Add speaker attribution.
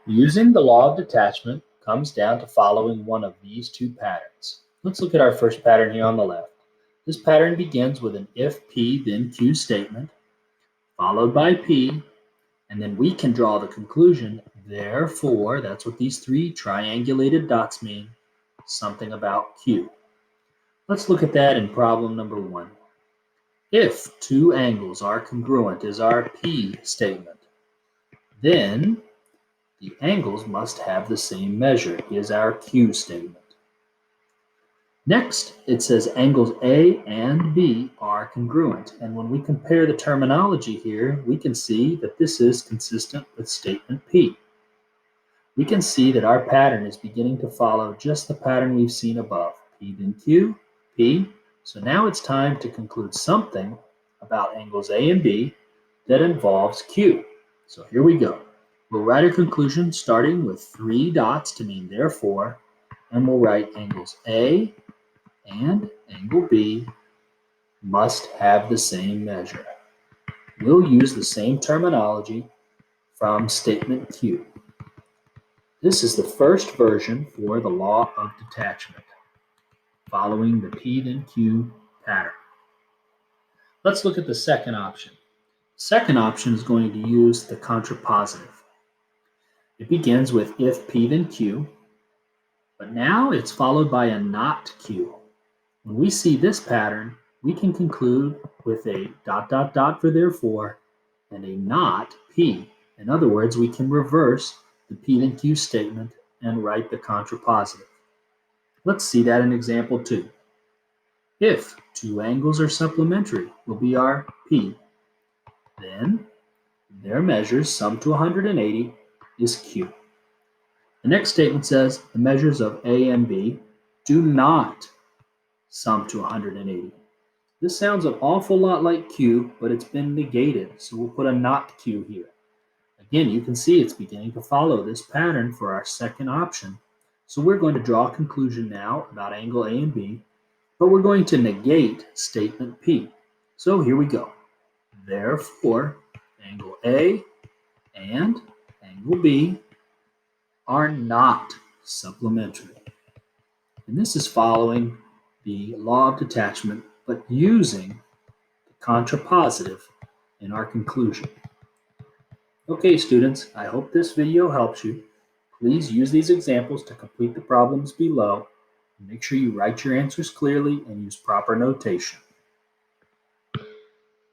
Speaker 1: Using the law of detachment comes down to following one of these two patterns. Let's look at our first pattern here on the left. This pattern begins with an if P then Q statement, followed by P, and then we can draw the conclusion, therefore, that's what these three triangulated dots mean, something about Q. Let's look at that in problem number 1. If two angles are congruent is our P statement, then the angles must have the same measure is our Q statement. Next, it says angles A and B are congruent, and when we compare the terminology here, we can see that this is consistent with statement P. We can see that our pattern is beginning to follow just the pattern we've seen above. P then Q, P. So now it's time to conclude something about angles A and B that involves Q. So here we go. We'll write a conclusion starting with 3 dots to mean therefore, and we'll write angles A and angle B must have the same measure. We'll use the same terminology from statement Q. This is the first version for the law of detachment, following the P then Q pattern. Let's look at the second option. The second option is going to use the contrapositive. It begins with if P then Q, but now it's followed by a not Q. When we see this pattern, we can conclude with a ... for therefore and a not P. In other words, we can reverse the P then Q statement and write the contrapositive. Let's see that in example 2. If two angles are supplementary will be our P, then their measures sum to 180 is Q. The next statement says the measures of A and B do not sum to 180. This sounds an awful lot like Q, but it's been negated, so we'll put a not Q here. Again, you can see it's beginning to follow this pattern for our second option. So we're going to draw a conclusion now about angle A and B, but we're going to negate statement P. So here we go. Therefore, angle A and angle B are not supplementary. And this is following the law of detachment, but using the contrapositive in our conclusion. Okay, students, I hope this video helps you. Please use these examples to complete the problems below. Make sure you write your answers clearly and use proper notation.